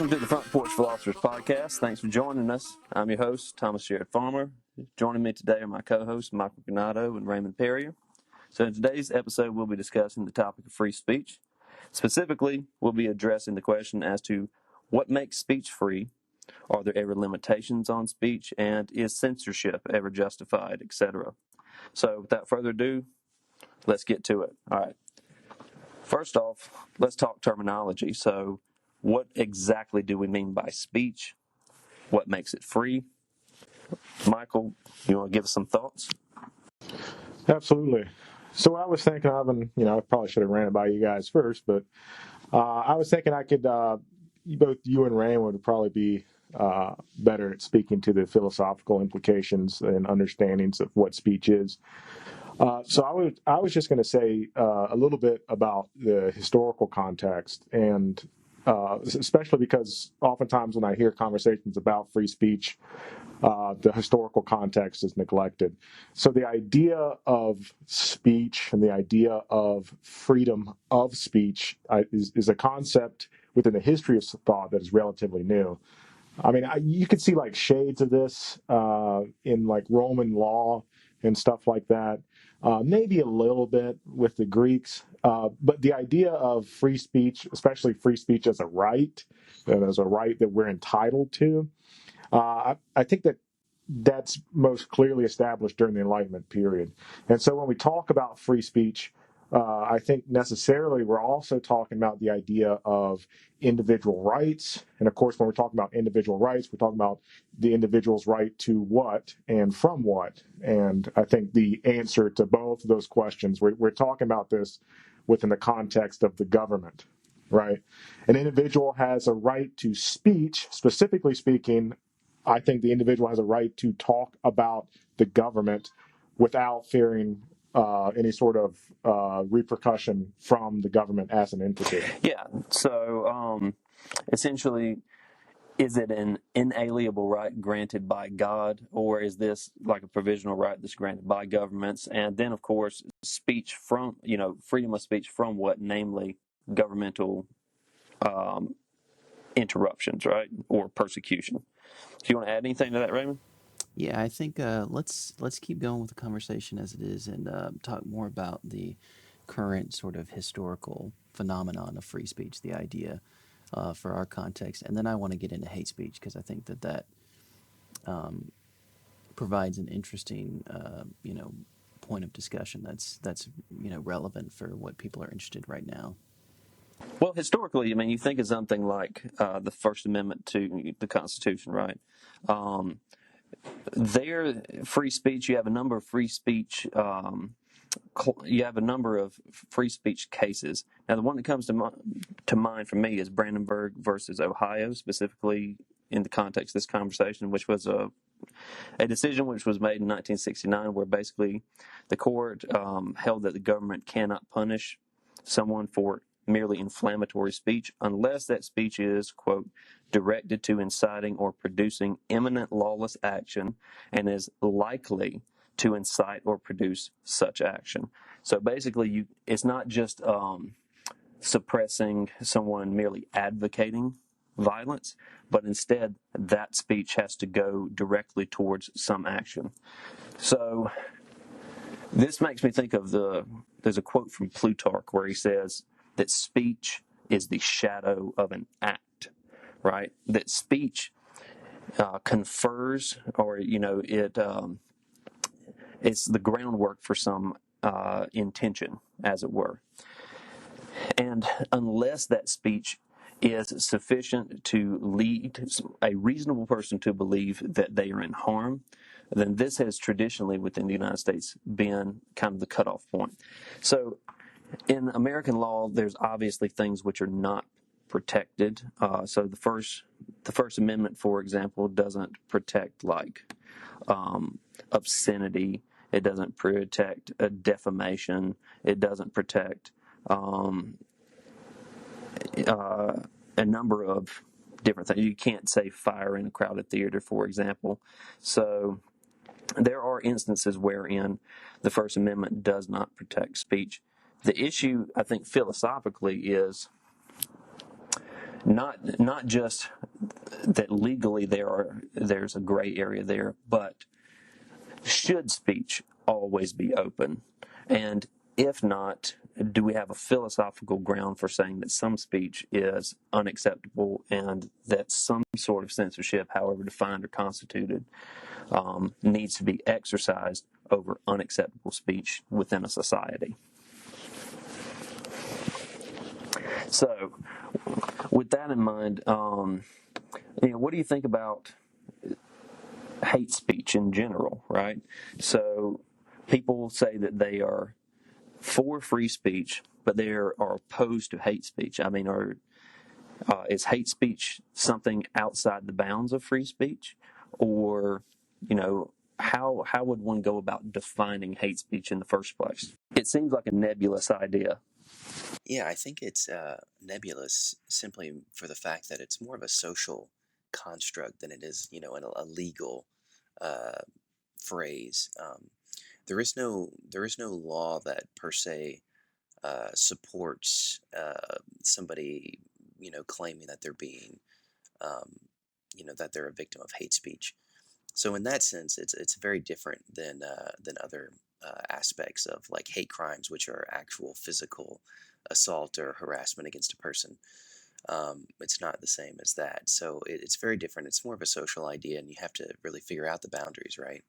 Welcome to the Front Porch Philosophers podcast. Thanks for joining us. I'm your host, Thomas Jared Farmer. Joining me today are my co-hosts, Michael Ganato and Raymond Perrier. So in today's episode, we'll be discussing the topic of free speech. Specifically, we'll be addressing the question as to what makes speech free, are there ever limitations on speech, and is censorship ever justified, etc. So without further ado, let's get to it. All right. First off, let's talk terminology. So what exactly do we mean by speech? What makes it free? Michael, you want to give us some thoughts? Absolutely. So what I was thinking of, and I probably should have ran it by you guys first, but I was thinking I could, both you and Raymond would probably be better at speaking to the philosophical implications and understandings of what speech is. So I was just going to say a little bit about the historical context, and especially because oftentimes when I hear conversations about free speech, the historical context is neglected. So the idea of speech and the idea of freedom of speech is a concept within the history of thought that is relatively new. I mean, you could see like shades of this in like Roman law and stuff like that. Maybe a little bit with the Greeks, but the idea of free speech, especially free speech as a right, and as a right that we're entitled to, I think that's most clearly established during the Enlightenment period. And so when we talk about free speech, I think necessarily we're also talking about the idea of individual rights. And of course, when we're talking about individual rights, we're talking about the individual's right to what and from what. And I think the answer to both of those questions, we're talking about this within the context of the government, right? An individual has a right to speech, specifically speaking. I think the individual has a right to talk about the government without fearing any sort of repercussion from the government as an entity. Yeah, so essentially, is it an inalienable right granted by God, or is this like a provisional right that's granted by governments? And then, of course, speech from, freedom of speech from what? Namely, governmental interruptions, right? Or persecution. Do you want to add anything to that, Raymond? Yeah, I think let's keep going with the conversation as it is and talk more about the current sort of historical phenomenon of free speech, the idea for our context, and then I want to get into hate speech because I think that provides an interesting point of discussion that's relevant for what people are interested right now. Well, historically, I mean, you think of something like the First Amendment to the Constitution, right? There, free speech. You have a number of free speech. You have a number of free speech cases. Now, the one that comes to mind for me is Brandenburg versus Ohio, specifically in the context of this conversation, which was a decision which was made in 1969, where basically the court held that the government cannot punish someone for merely inflammatory speech unless that speech is, quote, directed to inciting or producing imminent lawless action and is likely to incite or produce such action. So basically, it's not just suppressing someone merely advocating violence, but instead that speech has to go directly towards some action. So this makes me think of there's a quote from Plutarch where he says that speech is the shadow of an act, right? That speech confers, or it's the groundwork for some intention, as it were. And unless that speech is sufficient to lead a reasonable person to believe that they are in harm, then this has traditionally within the United States been kind of the cutoff point. So in American law, there's obviously things which are not protected. So the First Amendment, for example, doesn't protect like obscenity. It doesn't protect defamation. It doesn't protect a number of different things. You can't say fire in a crowded theater, for example. So there are instances wherein the First Amendment does not protect speech. The issue, I think, philosophically is not just that legally there's a gray area there, but should speech always be open? And if not, do we have a philosophical ground for saying that some speech is unacceptable and that some sort of censorship, however defined or constituted, needs to be exercised over unacceptable speech within a society? So, with that in mind, what do you think about hate speech in general, right? So, people say that they are for free speech, but they are opposed to hate speech. I mean, is hate speech something outside the bounds of free speech, or how would one go about defining hate speech in the first place? It seems like a nebulous idea. Yeah, I think it's nebulous simply for the fact that it's more of a social construct than it is, a legal uh, phrase. There is no law that per se supports somebody, claiming that they're being, um, that they're a victim of hate speech. So in that sense, it's very different than other aspects of like hate crimes, which are actual physical assault or harassment against a person. It's not the same as that. So it's very different. It's more of a social idea, and you have to really figure out the boundaries, right?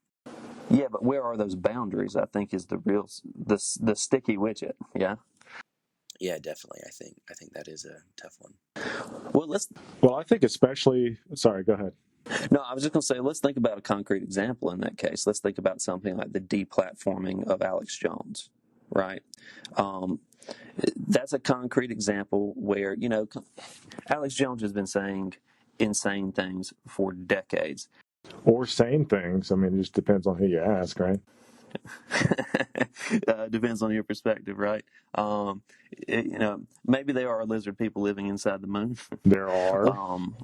Yeah, but where are those boundaries? I think is the sticky widget. Yeah. Yeah, definitely. I think that is a tough one. Well, Well, I think especially. Sorry, go ahead. no, I was just going to say, let's think about a concrete example in that case. Let's think about something like the deplatforming of Alex Jones, right? Um, that's a concrete example where, Alex Jones has been saying insane things for decades. Or saying things. I mean, it just depends on who you ask, right? Depends on your perspective, right? Maybe they are lizard people living inside the moon. There are. um,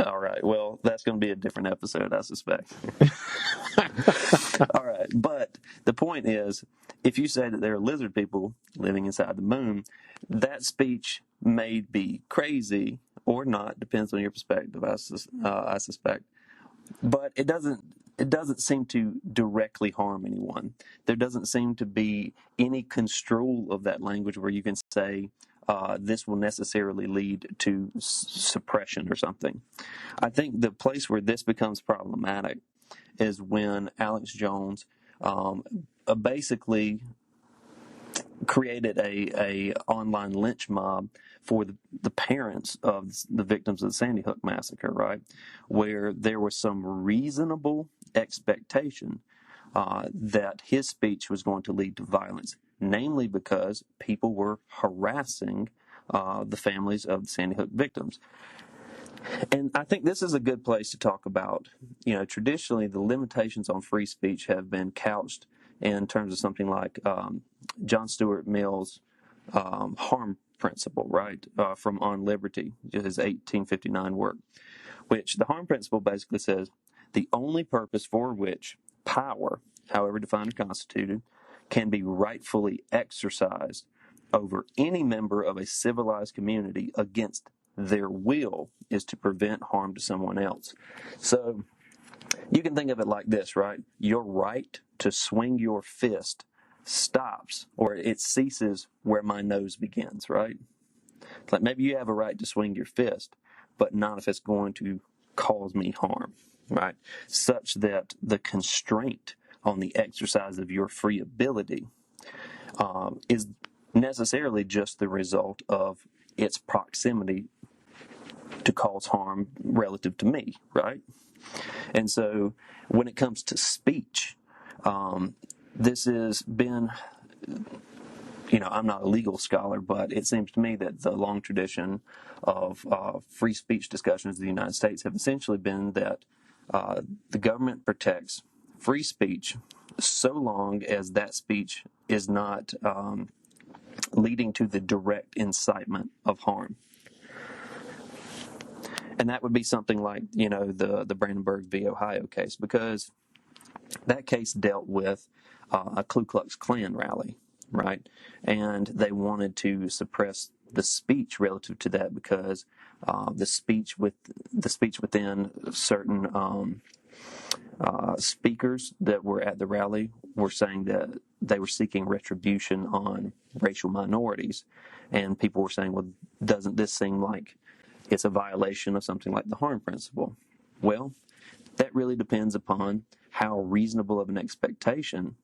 all right. Well, that's going to be a different episode, I suspect. All right. But the point is, if you say that there are lizard people living inside the moon, that speech may be crazy or not, depends on your perspective, I suspect. But it doesn't seem to directly harm anyone. There doesn't seem to be any construal of that language where you can say this will necessarily lead to suppression or something. I think the place where this becomes problematic is when Alex Jones basically created a online lynch mob for the parents of the victims of the Sandy Hook massacre, right? Where there was some reasonable expectation that his speech was going to lead to violence, namely because people were harassing the families of the Sandy Hook victims. And I think this is a good place to talk about, traditionally the limitations on free speech have been couched in terms of something like John Stuart Mill's harm principle, right, from On Liberty, his 1859 work, which the harm principle basically says the only purpose for which power, however defined or constituted, can be rightfully exercised over any member of a civilized community against their will is to prevent harm to someone else. So you can think of it like this, right? Your right to swing your fist stops or it ceases where my nose begins, right? Like maybe you have a right to swing your fist, but not if it's going to cause me harm, right? Such that the constraint on the exercise of your free ability is necessarily just the result of its proximity to cause harm relative to me, right? And so when it comes to speech, this has been, I'm not a legal scholar, but it seems to me that the long tradition of free speech discussions in the United States have essentially been that the government protects free speech so long as that speech is not leading to the direct incitement of harm. And that would be something like, the Brandenburg v. Ohio case, because that case dealt with a Ku Klux Klan rally, right? And they wanted to suppress the speech relative to that, because the speech within certain speakers that were at the rally were saying that they were seeking retribution on racial minorities, and people were saying, well, doesn't this seem like it's a violation of something like the harm principle? Well, that really depends upon how reasonable of an expectation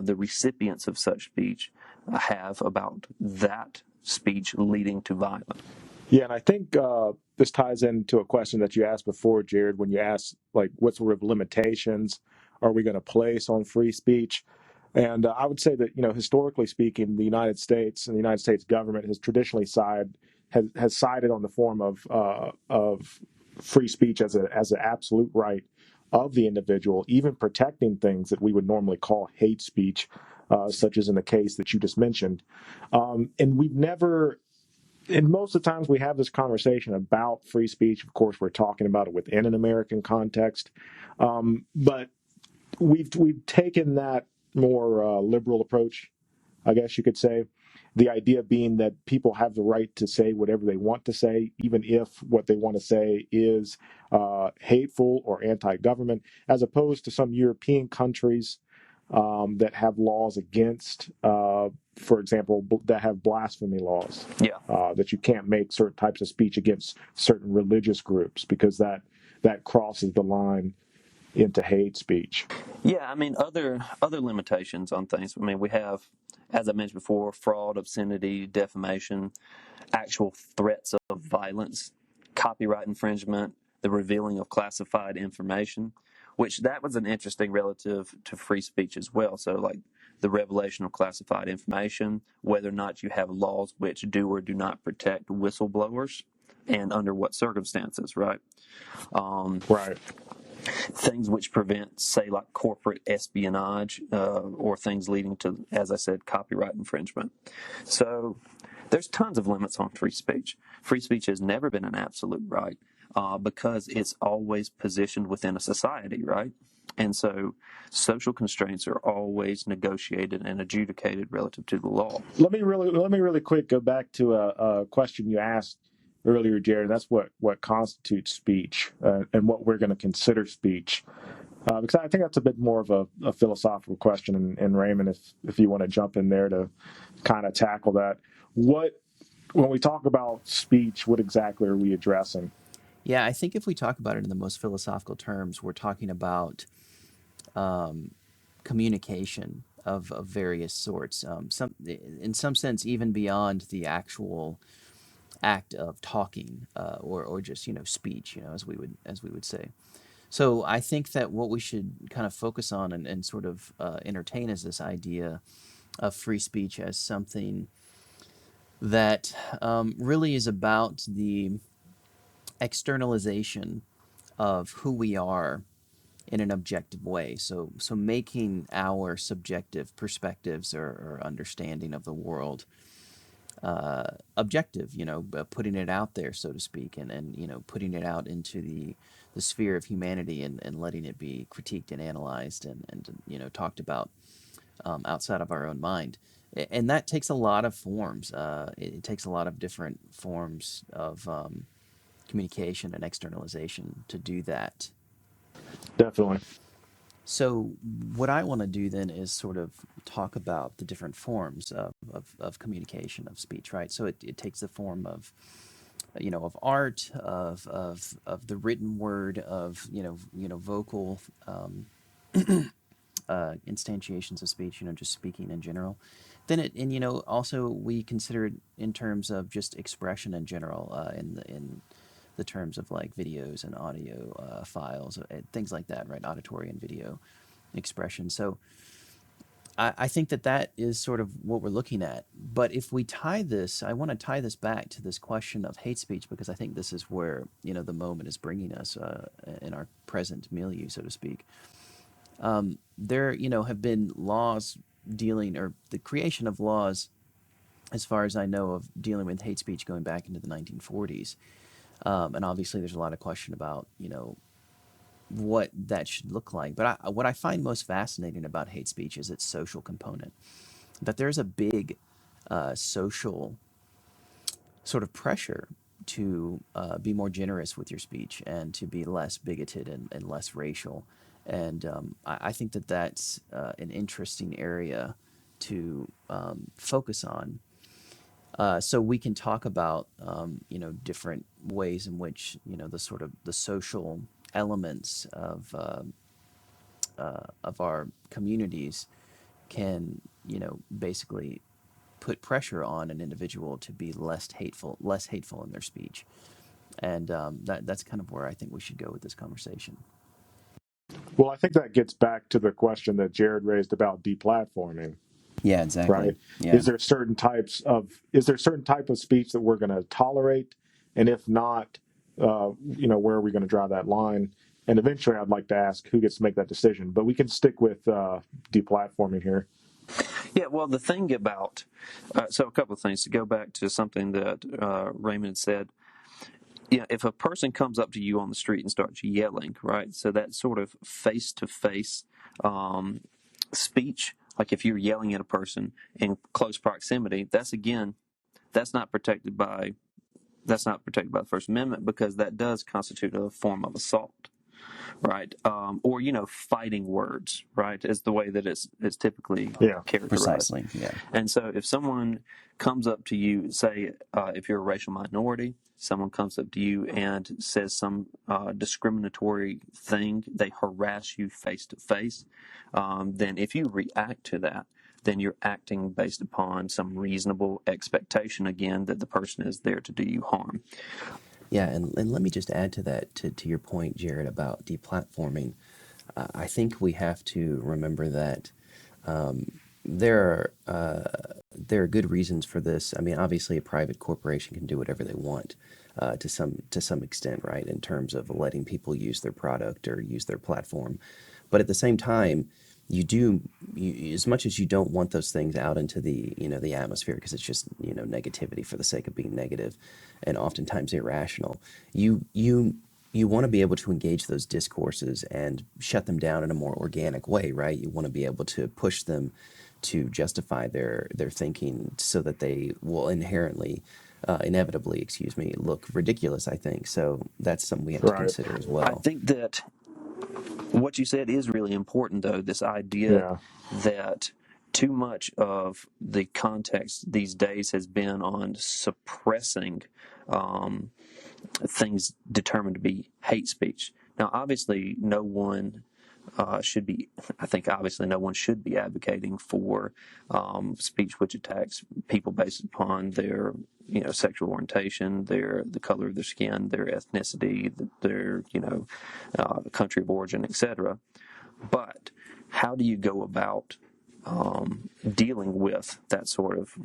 the recipients of such speech have about that speech leading to violence. Yeah, and I think this ties into a question that you asked before, Jared, when you asked, like, what sort of limitations are we going to place on free speech? And I would say that, historically speaking, the United States and the United States government has traditionally has sided on the form of free speech as an absolute right of the individual, even protecting things that we would normally call hate speech, such as in the case that you just mentioned. And we've never and most of the times we have this conversation about free speech. Of course, we're talking about it within an American context, but we've taken that more liberal approach, I guess you could say. The idea being that people have the right to say whatever they want to say, even if what they want to say is hateful or anti-government, as opposed to some European countries that have laws against, for example, that have blasphemy laws. Yeah. That you can't make certain types of speech against certain religious groups because that crosses the line into hate speech. Yeah, I mean, other limitations on things. I mean, we have, as I mentioned before, fraud, obscenity, defamation, actual threats of violence, copyright infringement, the revealing of classified information, which that was an interesting relative to free speech as well. So, like the revelation of classified information, whether or not you have laws which do or do not protect whistleblowers, and under what circumstances, right? Right. Things which prevent, say, like corporate espionage, or things leading to, as I said, copyright infringement. So there's tons of limits on free speech. Free speech has never been an absolute right, because it's always positioned within a society, right? And so social constraints are always negotiated and adjudicated relative to the law. Let me really quick go back to a question you asked earlier, Jared. That's what constitutes speech and what we're going to consider speech. Because I think that's a bit more of a philosophical question. And Raymond, if you want to jump in there to kind of tackle that, when we talk about speech, what exactly are we addressing? Yeah, I think if we talk about it in the most philosophical terms, we're talking about communication of various sorts. In some sense, even beyond the actual act of talking, or just speech, as we would say. So I think that what we should kind of focus on and sort of entertain is this idea of free speech as something that really is about the externalization of who we are in an objective way. So making our subjective perspectives or understanding of the world objective, putting it out there, so to speak, and putting it out into the sphere of humanity and letting it be critiqued and analyzed and talked about outside of our own mind. And that takes a lot of forms. It takes a lot of different forms of communication and externalization to do that. Definitely. So what I want to do then is sort of talk about the different forms of communication, of speech, right? So it takes the form of, of art, of the written word, of, vocal instantiations of speech, just speaking in general. Then also we consider it in terms of just expression in general, in the terms of like videos and audio files, things like that, right? Auditory and video expression. So I think that is sort of what we're looking at. But if we tie this, I want to tie this back to this question of hate speech, because I think this is where, the moment is bringing us in our present milieu, so to speak. There, have been laws dealing, or the creation of laws, as far as I know, of dealing with hate speech going back into the 1940s. And obviously there's a lot of question about, what that should look like. But what I find most fascinating about hate speech is its social component. That there's a big social sort of pressure to be more generous with your speech and to be less bigoted and less racial. And I think that that's an interesting area to focus on. So we can talk about different ways in which the sort of the social elements of our communities can basically put pressure on an individual to be less hateful in their speech, and that's kind of where I think we should go with this conversation. Well, I think that gets back to the question that Jared raised about deplatforming, Yeah, exactly. right? Yeah. Is there certain type of speech that we're going to tolerate, and if not, where are we going to draw that line? And eventually, I'd like to ask who gets to make that decision. But we can stick with deplatforming here. Yeah, well, the thing about, so a couple of things to go back to something that Raymond said. If a person comes up to you on the street and starts yelling, right? So that sort of face-to-face speech, like if you're yelling at a person in close proximity, that's not protected by the First Amendment, because that does constitute a form of assault, right? Or fighting words, right, is the way that it's typically Yeah. characterized. Precisely. Yeah. And so if someone comes up to you, say, if you're a racial minority, someone comes up to you and says some discriminatory thing, they harass you face to face, then if you react to that, then you're acting based upon some reasonable expectation, again, that the person is there to do you harm. Yeah, and let me just add to that, to your point, Jared, about deplatforming. I think we have to remember that there are good reasons for this. I mean, obviously, a private corporation can do whatever they want to some extent, right? In terms of letting people use their product or use their platform, but at the same time, as much as you don't want those things out into the atmosphere, because it's just negativity for the sake of being negative, and oftentimes irrational. You want to be able to engage those discourses and shut them down in a more organic way, right? You want to be able to push them to justify their thinking so that they will inevitably, look ridiculous, I think. So that's something we have to Right. consider as I well. think that what you said is really important, though, this idea Yeah. that too much of the context these days has been on suppressing things determined to be hate speech. Now, obviously, no one no one should be advocating for speech which attacks people based upon their, sexual orientation, the color of their skin, their ethnicity, their, country of origin, etc. But how do you go about dealing with that sort of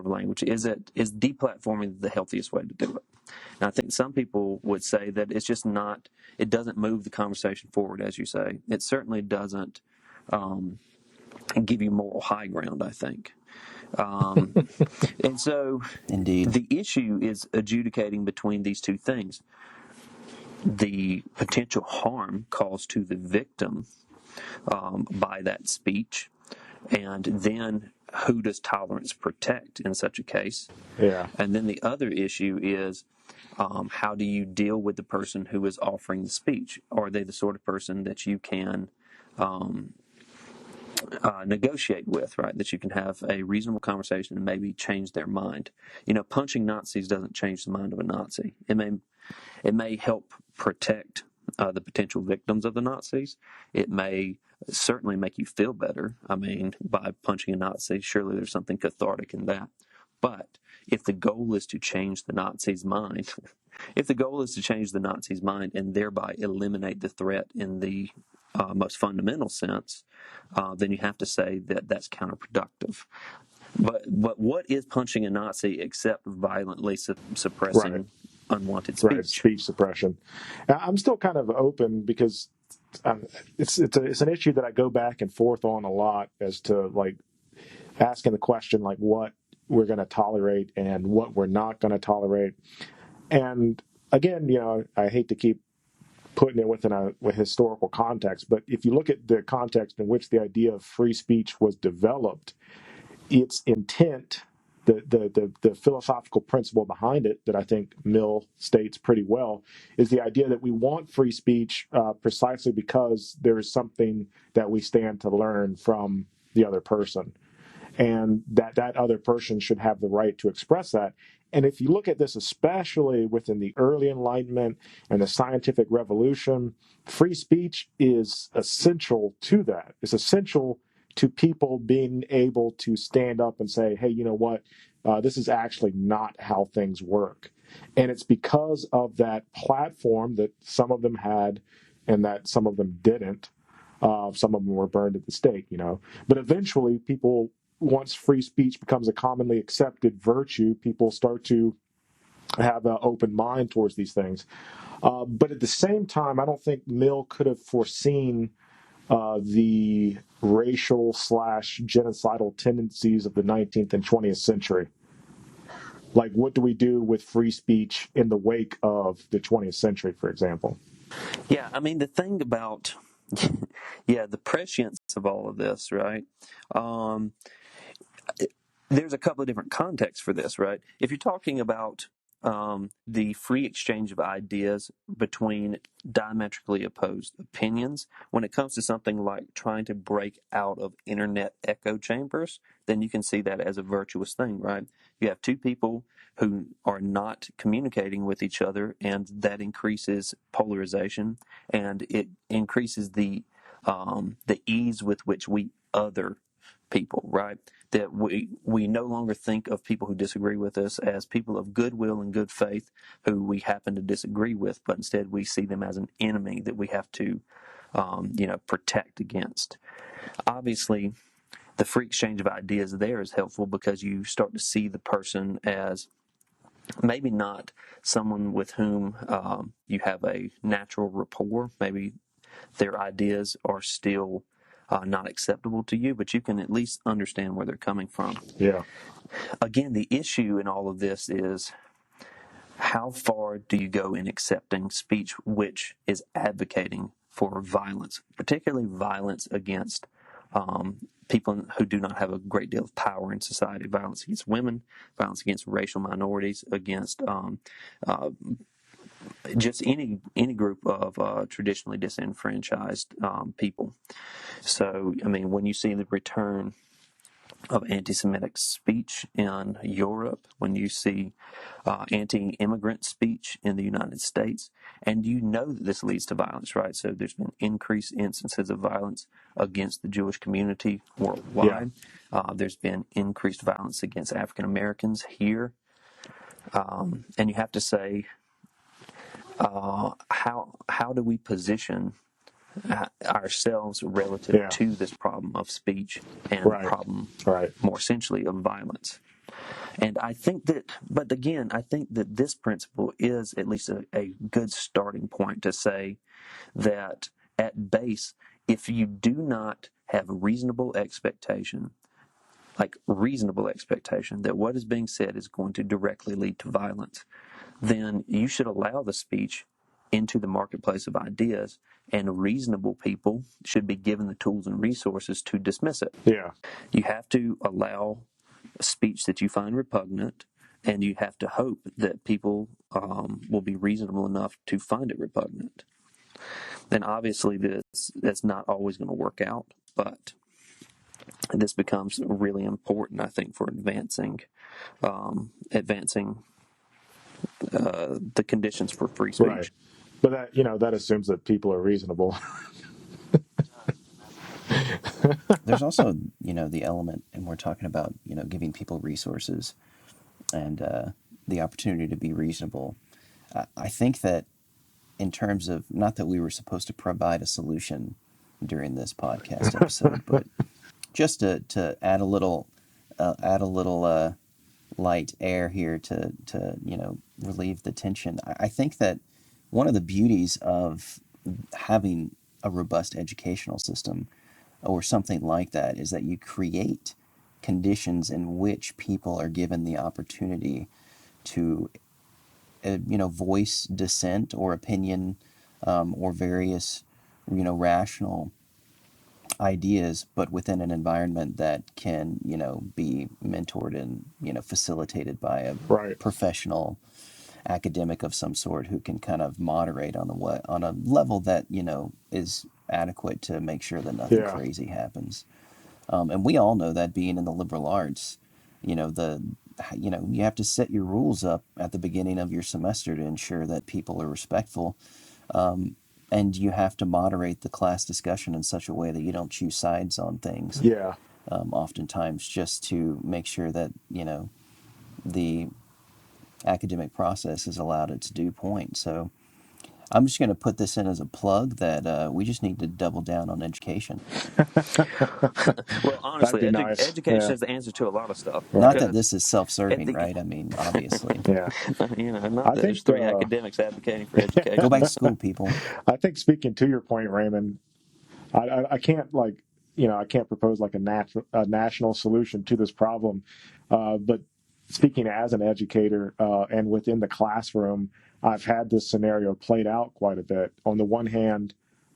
language? Is deplatforming the healthiest way to do it? And I think some people would say that it's just not. It doesn't move the conversation forward, as you say. It certainly doesn't give you moral high ground, I think. And so Indeed. the issue is adjudicating between these two things: the potential harm caused to the victim by that speech, and then who does tolerance protect in such a case? Yeah. And then the other issue is how do you deal with the person who is offering the speech? Are they the sort of person that you can negotiate with, right? That you can have a reasonable conversation and maybe change their mind. Punching Nazis doesn't change the mind of a Nazi. It may help protect the potential victims of the Nazis. It may certainly make you feel better. I mean, by punching a Nazi, surely there's something cathartic in that. But if the goal is to change the Nazi's mind, and thereby eliminate the threat in the most fundamental sense, then you have to say that that's counterproductive. But what is punching a Nazi except violently Right. suppressing unwanted Right. speech? Speech suppression. I'm still kind of open because it's an issue that I go back and forth on a lot, as to like asking the question like what we're going to tolerate and what we're not going to tolerate. And again, I hate to keep putting it within a historical context, but if you look at the context in which the idea of free speech was developed, its intent the philosophical principle behind it that I think Mill states pretty well is the idea that we want free speech precisely because there is something that we stand to learn from the other person, and that other person should have the right to express that. And if you look at this, especially within the early Enlightenment and the scientific revolution, free speech is essential to that. It's essential to people being able to stand up and say, hey, you know what? This is actually not how things work. And it's because of that platform that some of them had and that some of them didn't. Some of them were burned at the stake, But eventually, people, once free speech becomes a commonly accepted virtue, people start to have an open mind towards these things. But at the same time, I don't think Mill could have foreseen the racial / genocidal tendencies of the 19th and 20th century. Like, what do we do with free speech in the wake of the 20th century, for example? Yeah, I mean, the thing about, yeah, the prescience of all of this, right? Um, there's a couple of different contexts for this, right? If you're talking about the free exchange of ideas between diametrically opposed opinions, when it comes to something like trying to break out of internet echo chambers, then you can see that as a virtuous thing, right? You have two people who are not communicating with each other, and that increases polarization, and it increases the ease with which we other people, right? That we no longer think of people who disagree with us as people of goodwill and good faith who we happen to disagree with, but instead we see them as an enemy that we have to, protect against. Obviously, the free exchange of ideas there is helpful because you start to see the person as maybe not someone with whom you have a natural rapport. Maybe their ideas are still not acceptable to you, but you can at least understand where they're coming from. Yeah. Again, the issue in all of this is how far do you go in accepting speech which is advocating for violence, particularly violence against people who do not have a great deal of power in society, violence against women, violence against racial minorities, against just any group of traditionally disenfranchised people. So, I mean, when you see the return of anti-Semitic speech in Europe, when you see anti-immigrant speech in the United States, and you know that this leads to violence, right? So there's been increased instances of violence against the Jewish community Yeah. worldwide. There's been increased violence against African Americans here. And you have to say, how do we position ourselves relative Yeah. to this problem of speech and the Right. problem, Right. more essentially, of violence? And I think that, but again, I think that this principle is at least a good starting point to say that at base, if you do not have reasonable expectation, like reasonable expectation that what is being said is going to directly lead to violence, then you should allow the speech into the marketplace of ideas, and reasonable people should be given the tools and resources to dismiss it. Yeah. You have to allow a speech that you find repugnant, and you have to hope that people will be reasonable enough to find it repugnant. And obviously, that's not always going to work out, but this becomes really important, I think, for advancing the conditions for free Right. speech. But that assumes that people are reasonable. There's also, the element, and we're talking about, giving people resources and the opportunity to be reasonable. I think that in terms of, not that we were supposed to provide a solution during this podcast episode, but just to add a little light air here to relieve the tension. I think that one of the beauties of having a robust educational system or something like that is that you create conditions in which people are given the opportunity to voice dissent or opinion or various rational ideas, but within an environment that can, be mentored and, facilitated by a Right. professional academic of some sort who can kind of moderate on a level that, is adequate to make sure that nothing Yeah. crazy happens. And we all know that being in the liberal arts, you know, the you have to set your rules up at the beginning of your semester to ensure that people are respectful. And you have to moderate the class discussion in such a way that you don't choose sides on things, Yeah. oftentimes just to make sure that, the academic process is allowed its due point. So I'm just going to put this in as a plug that we just need to double down on education. Well, That'd honestly, be nice. education Yeah. is the answer to a lot of stuff. Not Right. that Because this is at self-serving, the right? I mean, obviously. Yeah. not I that there's think three academics advocating for Go back education. to school, people. I think speaking to your point, Raymond, I can't I can't propose like a national solution to this problem, but speaking as an educator and within the classroom, I've had this scenario played out quite a bit. On the one hand,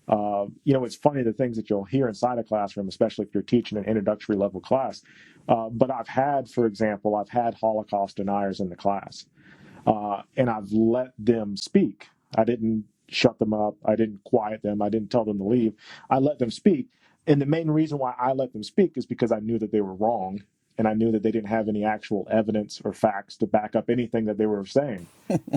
it's funny the things that you'll hear inside a classroom, especially if you're teaching an introductory level class. But for example, I've had Holocaust deniers in the class, and I've let them speak. I didn't shut them up. I didn't quiet them. I didn't tell them to leave. I let them speak. And the main reason why I let them speak is because I knew that they were wrong. And I knew that they didn't have any actual evidence or facts to back up anything that they were saying,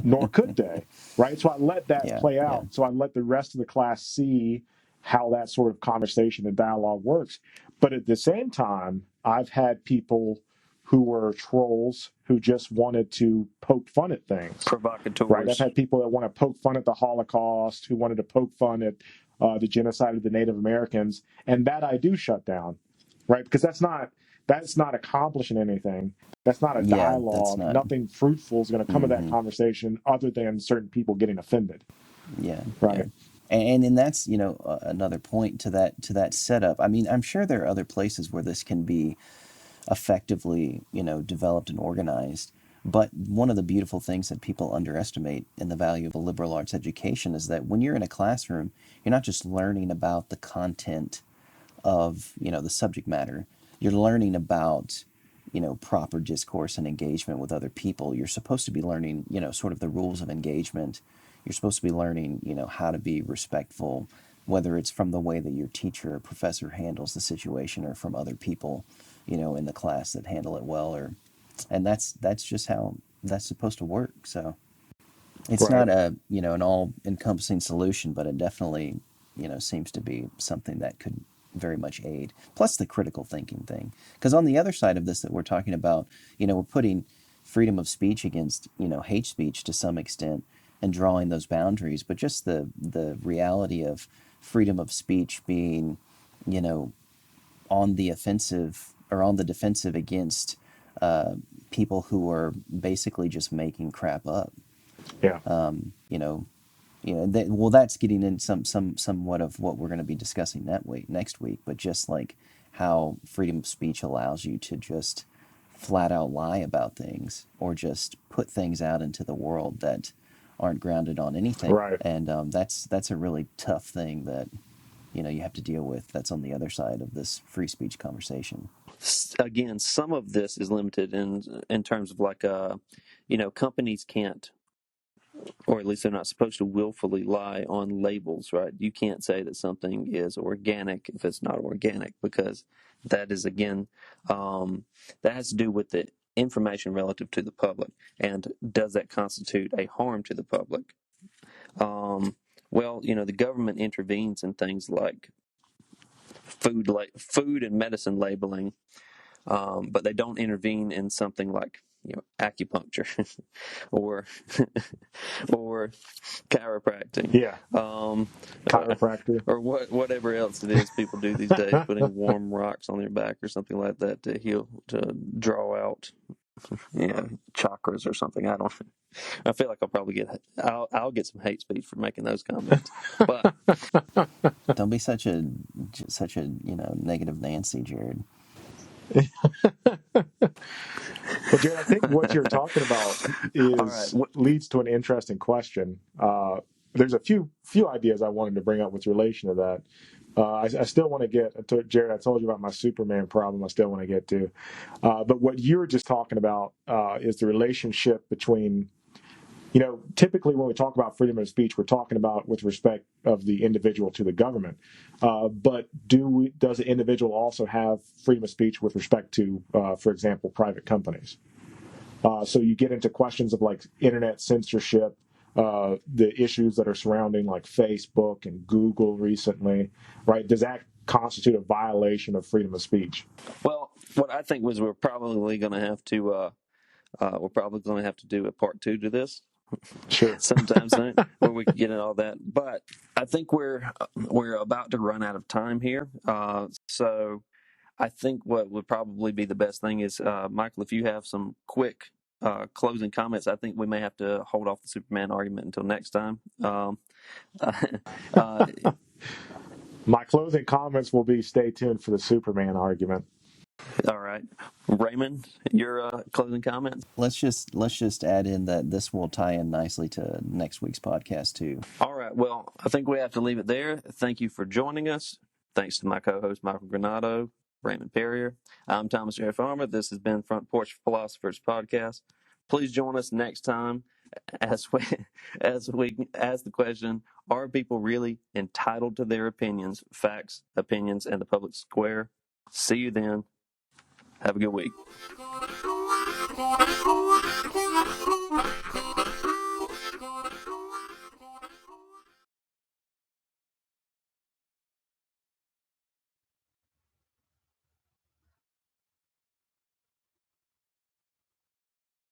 nor could they. Right. So I let that Yeah, play yeah, out. So I let the rest of the class see how that sort of conversation and dialogue works. But at the same time, I've had people who were trolls who just wanted to poke fun at things, right? I've Provocateurs. had people that want to poke fun at the Holocaust, who wanted to poke fun at the genocide of the Native Americans, and that I do shut down, right? Because that's not accomplishing anything. That's not a yeah. That's dialogue. not. Nothing fruitful is going to come of that Mm-hmm. conversation other than certain people getting offended, Yeah, yeah. right? And that's another point to that setup. I mean, I'm sure there are other places where this can be effectively developed and organized. But one of the beautiful things that people underestimate in the value of a liberal arts education is that when you're in a classroom, you're not just learning about the content of the subject matter. You're learning about proper discourse and engagement with other people. You're supposed to be learning sort of the rules of engagement. You're supposed to be learning how to be respectful, whether it's from the way that your teacher or professor handles the situation or from other people in the class that handle it well. And that's just how that's supposed to work. So it's Right, not a an all encompassing solution, but it definitely seems to be something that could very much aid. Plus the critical thinking thing, because on the other side of this that we're talking about, we're putting freedom of speech against hate speech to some extent and drawing those boundaries, but just the reality of freedom of speech being you know on the offensive or on the defensive against people who are basically just making crap up. yeah, You know, well, that's getting in somewhat of what we're going to be discussing next week. But just like how freedom of speech allows you to just flat out lie about things or just put things out into the world that aren't grounded on anything, right. and that's a really tough thing that you have to deal with. That's on the other side of this free speech conversation. Again, some of this is limited in terms of like companies can't, or at least they're not supposed to willfully lie on labels, right? You can't say that something is organic if it's not organic, because that is, again, that has to do with the information relative to the public. And does that constitute a harm to the public? Well, the government intervenes in things like food and medicine labeling, but they don't intervene in something like acupuncture or or chiropractic, Yeah, um, uh, chiropractor. or whatever else it is people do these days, putting warm rocks on their back or something like that to heal, to draw out chakras or something. I don't. I feel like I'll get some hate speech for making those comments, but Don't be such a negative Nancy, Jared. Well, Jared, I think what you're talking about all right. is leads to an interesting question. There's a few ideas I wanted to bring up with relation to that. I still want to get to Jared. I told you about my Superman problem. I still want to get to, but what you were just talking about is the relationship between. Typically when we talk about freedom of speech, we're talking about with respect of the individual to the government. But does the individual also have freedom of speech with respect to, for example, private companies? So you get into questions of like internet censorship, the issues that are surrounding like Facebook and Google recently, right? Does that constitute a violation of freedom of speech? Well, what I think was we're probably going to have to do a part two to this Sure. sometime soon, where we can get into all that. But I think we're about to run out of time here. So I think what would probably be the best thing is, Michael, if you have some quick closing comments, I think we may have to hold off the Superman argument until next time. Uh, My closing comments will be stay tuned for the Superman argument. all right, Raymond, your closing comments. Let's just add in that this will tie in nicely to next week's podcast too. All right. Well, I think we have to leave it there. Thank you for joining us. Thanks to my co-host Michael Granado, Raymond Perrier. I'm Thomas J. Farmer. This has been Front Porch Philosophers podcast. Please join us next time as we ask the question: are people really entitled to their opinions, facts, opinions, and the public square? See you then. Have a good week.